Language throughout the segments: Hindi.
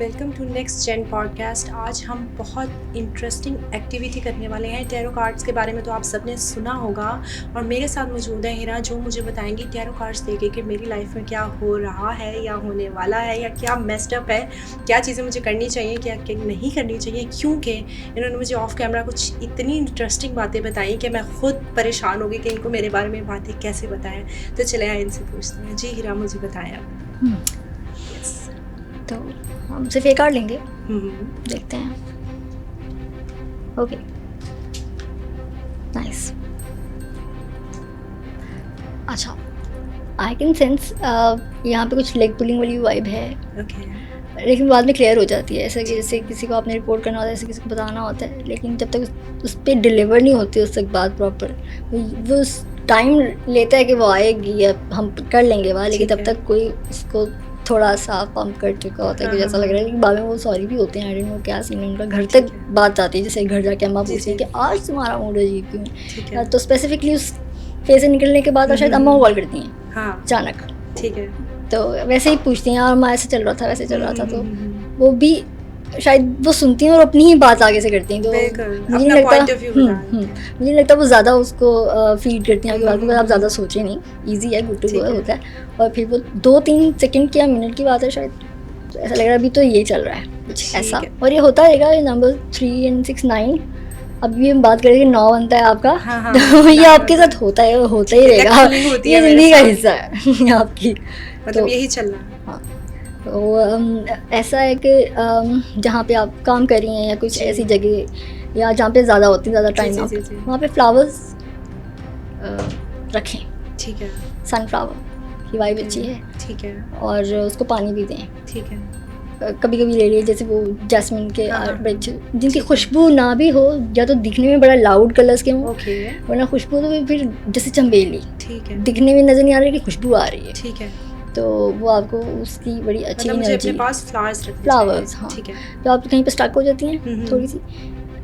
Welcome to next gen podcast. आज हम बहुत इंटरेस्टिंग एक्टिविटी करने वाले हैं। टैरो कार्ड्स के बारे में तो आप सबने सुना होगा और मेरे साथ मौजूद है हीरा, जो मुझे बताएंगी टैरो कार्ड्स देके कि मेरी लाइफ में क्या हो रहा है या होने वाला है या क्या मेस्ड अप है, क्या चीज़ें मुझे करनी चाहिए, क्या नहीं करनी चाहिए। क्योंकि इन्होंने मुझे ऑफ कैमरा कुछ इतनी इंटरेस्टिंग बातें बताई कि मैं खुद परेशान हो गई कि इनको मेरे बारे में बातें कैसे बताएं। तो चले आए इनसे पूछते हैं। जी हीरा, मुझे बताएं आप। तो हम सिर्फ एक कार्ड लेंगे, देखते हैं। Okay, nice. अच्छा, आई कैन सेंस यहाँ पे कुछ लेग पुलिंग वाली वाइब है। लेकिन बाद में क्लियर हो जाती है, ऐसा कि जैसे किसी को आपने रिपोर्ट करना होता है, ऐसे किसी को बताना होता है, लेकिन जब तक उस पर डिलीवर नहीं होती उस तक बात प्रॉपर, वो टाइम लेता है कि वो आएगी या हम कर लेंगे वहाँ, लेकिन तब तक कोई उसको थोड़ा सा पंप कर चुका होता है कि जैसा लग रहा है। लेकिन बाद में वो सॉरी भी होते हैं। आई डोंट नो क्या सीन है उनका। घर तक बात आती है, जैसे घर जाके अम्मा पूछती है कि आज तुम्हारा मूड अजीब क्यों है, तो स्पेसिफिकली उस फेज से निकलने के बाद शायद अम्मा को कॉल करती हैं अचानक। ठीक है, तो वैसे ही पूछती हैं और अम्मा ऐसे चल रहा था वैसे चल रहा था, तो वो भी शायद वो सुनती हैं और अपनी ही बात आगे से करती हैं। तो मुझे नहीं लगता वो ज़्यादा उसको फीड करती हैं आगे बात को। आप ज़्यादा सोचें नहीं, इजी है, गुड टू गो होता है। और फिर वो 2-3 सेकंड की या मिनट की बात है शायद, तो ऐसा लग रहा है अभी तो ये चल रहा है कुछ ऐसा। और ये होता रहेगा, ये नंबर 3 and 6 9। अभी हम बात करेंगे 9 बनता है आपका। तो ये आपके साथ होता है, होता ही रहेगा, ये जिंदगी का हिस्सा है आपकी, मतलब यही चलना है। तो ऐसा है कि जहाँ पे आप काम कर रही हैं या कुछ ऐसी जगह या जहाँ पे ज़्यादा होती है, ज़्यादा टाइम, वहाँ पे फ्लावर्स रखें। ठीक है, सनफ्लावर की वाइब अच्छी है। ठीक है, और उसको पानी भी दें। ठीक है, कभी कभी ले लिए जैसे वो जैस्मिन के वृक्ष जिनकी खुशबू ना भी हो, या तो दिखने में बड़ा लाउड कलर्स के हों, वरना खुशबू तो फिर जैसे चमेली, ठीक है, दिखने में नज़र नहीं आ रही कि खुशबू आ रही है। ठीक है, तो वो आपको उसकी बड़ी अच्छी एनर्जी, अपने पास फ्लावर्स, हाँ, ठीक है, तो आप कहीं पे स्टक हो जाती हैं, थोड़ी सी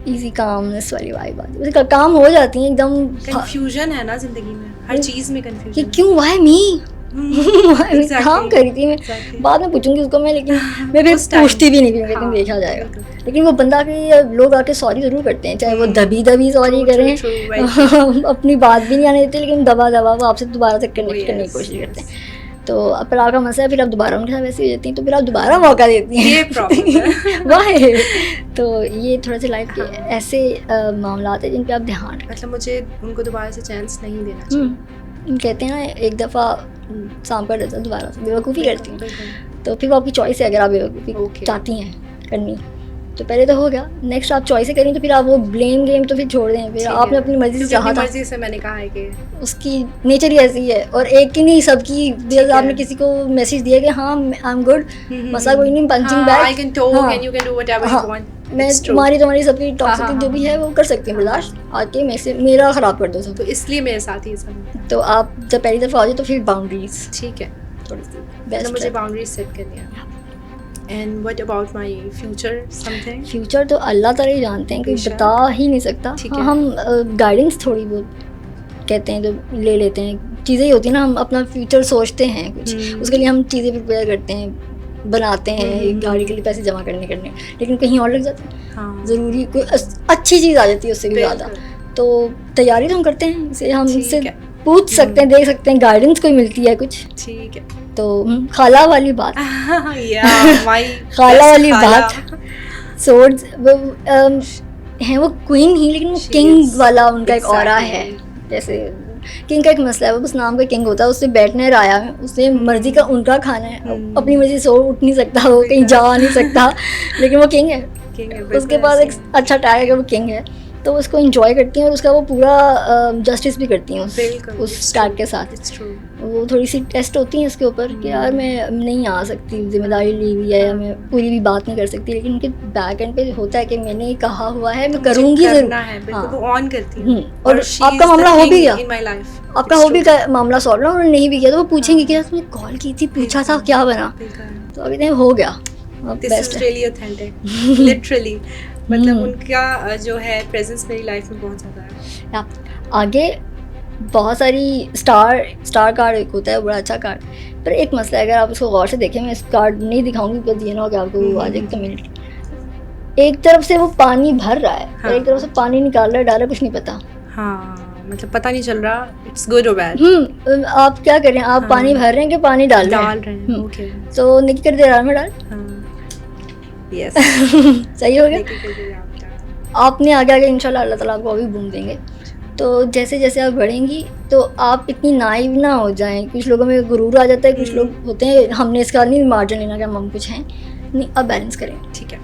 इजी कामनेस वाली वाइब आती है, काम हो जाती है एकदम। कंफ्यूजन है ना जिंदगी में, हर चीज़ में कंफ्यूजन। कि क्यों, व्हाई मी काम कर रही थी मैं, बाद में पूछूंगी उसको मैं, लेकिन मैं फिर पूछती भी नहीं, लेकिन देखा जाएगा। लेकिन वो बंदा के लोग आके सॉरी ज़रूर करते हैं, चाहे वो दबी सॉरी करें, अपनी बात भी नहीं आने देते, लेकिन दबा वो आपसे दोबारा से कनेक्ट करने की कोशिश करते हैं। तो फिर आपका मसला है, फिर आप दोबारा उनके साथ वैसे ही जाती हैं, तो फिर आप दोबारा मौका देती हैं, ये प्रॉब्लम है वाह। तो ये थोड़ा सा लाइफ के ऐसे मामला हैं जिन पे आप ध्यान, मतलब मुझे उनको दोबारा से चांस नहीं देना चाहिए। कहते हैं ना, एक दफ़ा सांप कर देता दोबारा से बेवकूफ़ी करती हूँ, तो फिर वो आपकी चॉइस है। अगर आप बेवकूफ़ी चाहती हैं करनी तो पहले तो हो गया, नेक्स्ट आप चॉइस करें, तो फिर आप वो ब्लेम गेम तो फिर छोड़ दें। फिर आपने अपनी मर्जी से चाहा था, मर्जी से मैंने कहा है कि उसकी नेचर ही ऐसी है, और एक की नहीं सबकी। आपने किसी को मैसेज दिया कि हाँ आई एम गुड, मसा कोई नहीं, punching bag, I can talk and you can do whatever you want, मैं तुम्हारी सबकी टॉक्सिक जो भी है वो कर सकती हूँ बर्दाश्त, आके मेरा ख़राब कर दो सब। तो इसलिए मेरे साथ ही सब। तो आप जब पहली दफ़ा आ जाए तो फिर बाउंड्रीज, ठीक है, थोड़ी सी बेस्ट, मुझे बाउंड्रीज सेट करनी है। And what about my future something? Future तो अल्लाह ताला ही जानते हैं, कोई बता ही नहीं सकता। हाँ, हम गाइडेंस थोड़ी बहुत कहते हैं तो ले लेते हैं, चीज़ें ही होती हैं ना, हम अपना फ्यूचर सोचते हैं कुछ, उसके लिए हम चीज़ें प्रिपेयर करते हैं, बनाते हैं गाड़ी के लिए पैसे जमा करने, लेकिन कहीं और लग जाते हैं। ज़रूरी कोई अच्छी चीज़ आ जाती है उससे भी ज़्यादा, तो तैयारी तो हम करते हैं, इसे हम इससे पूछ सकते हैं, देख सकते हैं, गाइडेंस कोई मिलती है कुछ। ठीक है, तो खाला वाली बात खाला वाली बात, सोर्ड्स हैं वो क्वीन ही, लेकिन वो किंग वाला उनका एक ऑरा है। जैसे किंग का एक मसला है, वो बस नाम का किंग होता है, उससे बैठने राया है, उससे मर्जी का उनका खाना है, अपनी मर्जी से उठ नहीं सकता, वो कहीं जा नहीं सकता, लेकिन वो किंग है, उसके पास एक अच्छा टैग है कि वो किंग है, तो उसको एंजॉय करती हैं और उसका वो पूरा जस्टिस भी करती हैं उस टैग के साथ। वो थोड़ी सी टेस्ट होती हैं इसके ऊपर कि यार मैं नहीं आ सकती, जिम्मेदारी ली हुई है, या मैं पूरी भी बात नहीं कर सकती, लेकिन उनके बैक एंड पे होता है कि मैंने कहा हुआ है, मैं करूँगी ज़रूर। और आपका मामला हो भी गया, आपका हो भी गया मामला सॉल्व ना, उन्होंने नहीं भी किया तो वो पूछेंगे कि तुमने कॉल की थी, पूछा था, क्या बना, तो अभी नहीं हो गया। लिटरली मतलब उनका जो है प्रेजेंस मेरी लाइफ में बहुत ज़्यादा है। आगे बहुत सारी स्टार कार्ड एक होता है बड़ा अच्छा कार्ड, पर एक मसला है, अगर आप उसको गौर से देखें, मैं इस कार्ड नहीं दिखाऊंगी बिकॉज ये ना हो कि आपको वो आ जाएगी कम्युनिटी। एक तरफ से वो पानी भर रहा है और एक तरफ से पानी निकाल रहा है, डाल रहा है, कुछ नहीं पता। हाँ, मतलब पता नहीं चल रहा इट्स गुड और बैड। आप क्या कर रहे हैं, आप पानी भर रहे हैं कि पानी डाल रहे हैं? ओके, तो निकी कर दे रहा में डाल। यस, सही हो गया। आपने आगे आगे इंशाल्लाह अल्लाह ताला आपको अभी बूम देंगे। तो जैसे जैसे आप बढ़ेंगी तो आप इतनी नाइव ना हो जाएं। कुछ लोगों में गुरूर आ जाता है, कुछ लोग होते हैं हमने इसका नहीं मार्जिन लेना कि हम कुछ हैं, नहीं, अब बैलेंस करें। ठीक है।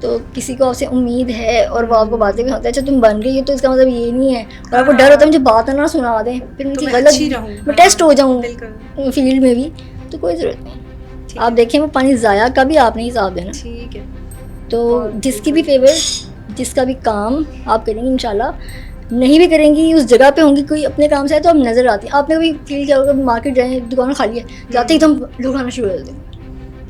तो किसी को आपसे उम्मीद है और वो आपको बातें भी होता है, अच्छा तुम बन गई हो तो इसका मतलब ये नहीं है, और आपको डर होता है मुझे बात ना सुना दें, फिर मुझे गलत मैं टेस्ट हो जाऊँ फील्ड में भी, तो कोई ज़रूरत नहीं। आप देखें वो पानी ज़ाया का भी आपने हिसाब देना। ठीक है। तो जिसकी भी फेवर, जिसका भी काम आप करेंगी इंशाल्लाह, नहीं भी करेंगी उस जगह पे होंगी, कोई अपने काम से है तो आप नज़र आती हैं। आपने कभी फील किया होगा, मार्केट जाए दुकान खाली है, जाते ही तो हम लोग आना शुरू कर देते हैं।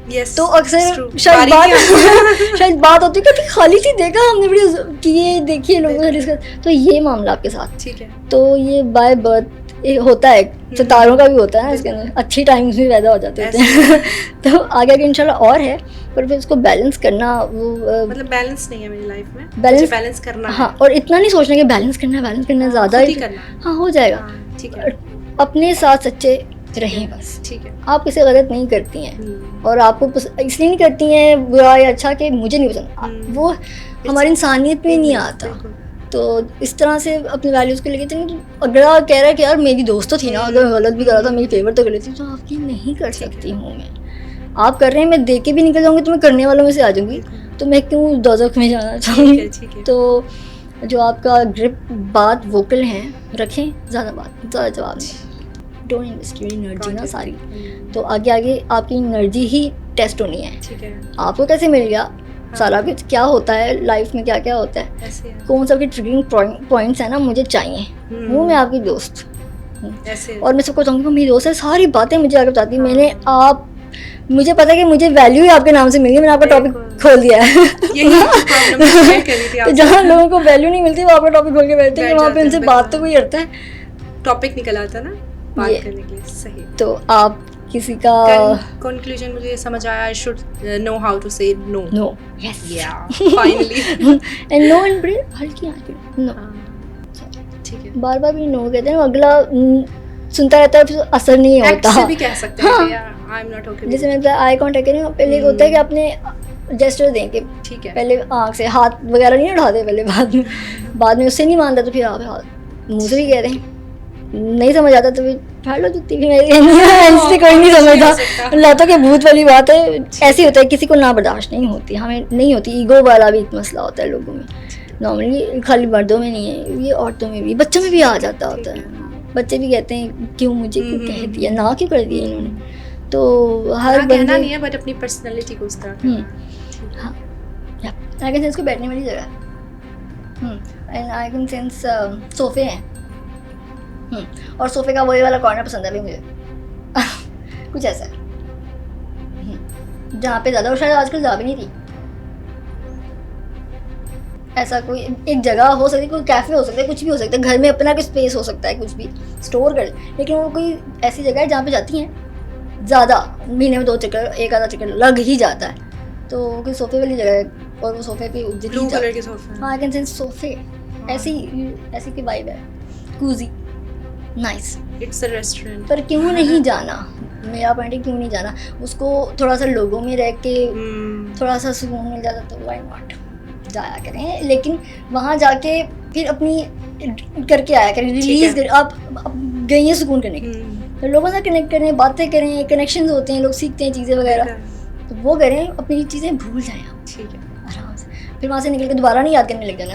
Yes, तो अक्सर शायद बात होती है कि खाली थी, देखा हमने वीडियो किए, देखिए लोगों से डिस्कस। तो ये मामला आपके साथ, ठीक है। तो ये बाय बर्थ होता है, सितारों का भी होता है इसके अंदर, अच्छी टाइम्स भी पैदा हो जाते हैं। तो आगे आगे इंशाल्लाह और है, पर फिर उसको बैलेंस करना, वो मतलब बैलेंस नहीं है मेरी लाइफ में, बैलेंस करना है। हाँ, और इतना नहीं सोचना कि बैलेंस करना ज़्यादा ही करना। हाँ, हो जाएगा। ठीक है। अपने साथ सच्चे रहें बस। ठीक है। आप किसी गलत नहीं करती हैं, और आपको इसलिए नहीं करती हैं बुरा या अच्छा कि मुझे नहीं पसंद, वो हमारी इंसानियत में नहीं आता। तो इस तरह से अपनी वैल्यूज़ को लेके चलें। तो अगला कह रहा है कि यार मेरी दोस्त तो थी ना, अगर गलत भी करा था, मेरी फेवर तो गलत थी, तो आप ये नहीं कर सकती हूँ मैं। आप कर रहे हैं, मैं देख के भी निकल जाऊँगी तो मैं करने वालों में से आ जाऊँगी, तो मैं क्यों दोज़ख में जाना चाहूँगी। तो जो आपका ग्रिप बात वोकल हैं रखें, ज़्यादा जवाब नहीं, डोंट इन्वेस्ट योर एनर्जी ना सारी। तो आगे आगे आपकी एनर्जी ही टेस्ट होनी है। ठीक है। आपको कैसे मिल गया सारा कुछ, क्या होता है लाइफ में, क्या क्या होता है, कौन सा ट्रिगरिंग पॉइंट्स है ना, मुझे चाहिए, हूँ मैं आपकी दोस्त ऐसे। और मैं सबको चाहूँगी मेरी दोस्त है, सारी बातें मुझे आगे बताती। मैंने आप मुझे पता है कि मुझे वैल्यू ही आपके नाम से मिली, मैंने आपका टॉपिक खोल दिया है। तो जहाँ लोगों को वैल्यू नहीं मिलती वो आपका टॉपिक खोल के बैठते हैं कि वहाँ पे उनसे बात तो कोई करता है, टॉपिक निकल आता ना बात करने के लिए। सही। तो आप किसी का कंक्लूजन मुझे ये समझ आया, I should know how to say no. Yes, yeah finally. And no in bread हल्की आंखें नो। ठीक है। बार बार भी नो कहते हैं, अगला सुनता रहता है, फिर असर नहीं होता। एक्ट से भी कह सकते हैं यार आई एम नॉट ओके। जैसे मैं आई कांटेक्ट करें, पहले होता है कि आपने जेस्चर दें कि ठीक है, पहले आँख से हाथ वगैरह नहीं उठाते पहले, बाद में उससे नहीं मानता तो फिर आप हाथ मुँह से भी कह रहे हैं, नहीं समझ आता तो फिर फाड़ लो जुत्ती भी मेरी। इससे कोई नहीं समझता, लातों के भूत वाली बात है। ऐसे होता है, किसी को ना बर्दाश्त नहीं होती, हमें नहीं होती, ईगो वाला भी मसला होता है लोगों में। नॉर्मली खाली मर्दों में नहीं है, ये औरतों में भी, बच्चों में भी आ जाता होता है। बच्चे भी कहते हैं क्यों मुझे क्यों कह दिया, ना क्यों कर दिया इन्होंने। तो हर कहना नहीं है, बट अपनी पर्सनालिटी को उस तरह। हाँ, आई कैन सेंस को बैठने वाली जगह, एंड आई कैन सेंस सोफे हैं, और सोफे का वही वाला कॉर्नर पसंद है भी मुझे। कुछ ऐसा जहाँ पे ज़्यादा, और शायद आजकल जा भी नहीं रही, ऐसा कोई एक जगह हो सकती है, कोई कैफ़े हो सकता है, कुछ भी हो सकता है, घर में अपना कोई स्पेस हो सकता है, कुछ भी स्टोर कर, लेकिन वो कोई ऐसी जगह है जहाँ पे जाती हैं ज़्यादा, महीने में 2 चक्कर, एक आधा चक्कर लग ही जाता है। तो कोई सोफे वाली जगह है, और वो सोफे पे ब्लू कलर के सोफे। हाँ, आई कैन सेंस सोफे, ऐसी की वाइब है, cosy, nice. It's a restaurant. पर क्यों नहीं जाना, मेरा पॉइंट है, क्यों नहीं जाना, उसको थोड़ा सा लोगों में रह के थोड़ा सा सुकून मिल जाता तो व्हाई नॉट, जाया करें। लेकिन वहाँ जाके फिर अपनी करके आया करें, रिलीज करें। आप गई हैं सुकून करने के, तो लोगों से कनेक्ट करें, बातें करें, कनेक्शंस होते हैं, लोग सीखते हैं चीज़ें वगैरह, तो वो करें, अपनी चीज़ें भूल जाएं आप। ठीक है, आराम से। फिर वहाँ से निकल के दोबारा नहीं याद करने लग जाना।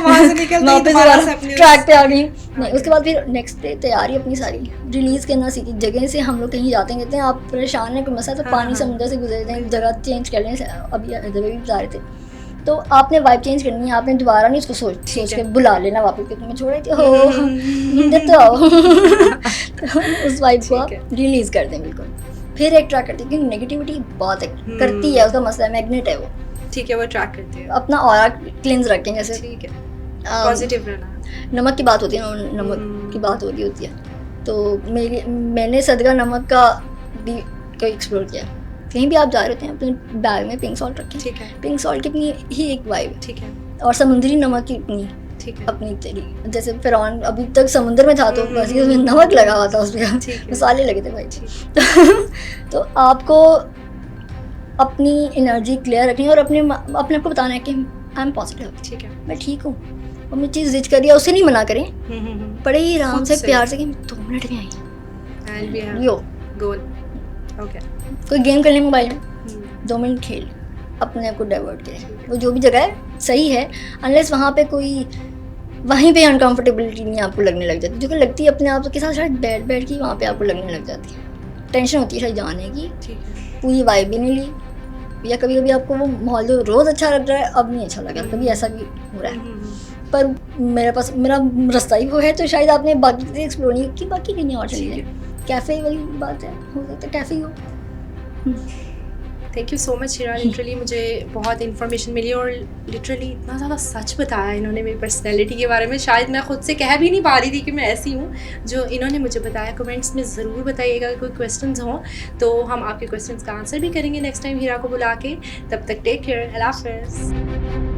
वहाँ से निकल के ट्रैक पे आ गई नहीं, उसके बाद फिर नेक्स्ट डे तैयारी अपनी सारी रिलीज़ करना सीखी। जगह से हम लोग कहीं जाते हैं, कहते हैं आप परेशान हैं कोई मसला, तो पानी समुद्र से गुजरते हैं, जगह चेंज कर लें। अभी इधर भी बता रहे थे, तो आपने वाइब चेंज करनी है, आपने दोबारा नहीं उसको सोच के बुला लेना वापस कि तुम्हें छोड़ा थी हो तो आओ। तो उस वाइब को आप रिलीज़ कर दें बिल्कुल। फिर एक ट्रैक करते हैं, क्योंकि नेगेटिविटी बहुत है, करती है, उसका मसला मैग्नेट है वो। ठीक है, वो ट्रैक करती है। अपना ऑरा क्लींस रखें, जैसे ठीक है, पॉजिटिव रहना। नमक की बात होती है ना, नमक की बात हो रही होती है, तो मैंने सदका नमक का भी कोई एक्सप्लोर किया। कहीं भी आप जा रहे थे अपने बैग में पिंक सॉल्ट रखें। ठीक है, पिंक सॉल्ट की अपनी ही एक वाइब है, ठीक है, और समुद्री नमक की अपनी ठीक है, अपनी तेरी। जैसे फिरौन अभी तक समुद्र में था तो बस ये उसमें नमक लगा हुआ था, उस ठीक पर है। मसाले लगे थे भाई। ठीक। तो आपको अपनी एनर्जी क्लियर रखनी है और अपने आप को बताना है कि आई एम पॉजिटिव, ठीक है। मैं ठीक हूँ, और मैं चीज़ जिद करिए उसे नहीं मना करें, बड़े ही आराम खुद से से। प्यार से कि 2 मिनट में आई एंड वी हैव यो। गोल। ओके। कोई गेम कर ले मोबाइल में, 2 मिनट खेल, अपने आप को डाइवर्ट करें। वो जो भी जगह है सही है, अनलेस वहाँ पे कोई वहीं पे अनकंफर्टेबिलिटी नहीं आपको लगने लग जाती, जो कि लगती है अपने आप के साथ शायद बैठ की वहाँ पे आपको लगने लग जाती है। टेंशन होती है शायद जाने की, ठीक है। पूरी वाइब भी नहीं ली, या कभी कभी आपको वो माहौल जो रोज़ अच्छा लग रहा है अब नहीं अच्छा लगा, कभी ऐसा भी हो रहा है। पर मेरे पास मेरा रास्ता ही वो है, तो शायद आपने बाकी चीज़ें एक्सप्लोर नहीं की, बाकी कहीं और चली जाए। कैफ़े वाली बात है, हो सकता है कैफ़े हो। Thank you so much Hira, literally मुझे बहुत इन्फॉर्मेशन मिली और लिटरली इतना ज़्यादा सच बताया इन्होंने मेरी पर्सनैलिटी के बारे में, शायद मैं खुद से कह भी नहीं पा रही थी कि मैं ऐसी हूँ जो इन्होंने मुझे बताया। कमेंट्स में ज़रूर बताइएगा कोई क्वेश्चंस हों तो हम आपके क्वेश्चंस का आंसर भी करेंगे नेक्स्ट टाइम हिरा को बुला के। तब तक टेक केयर, अल्लाह हाफ़िज़।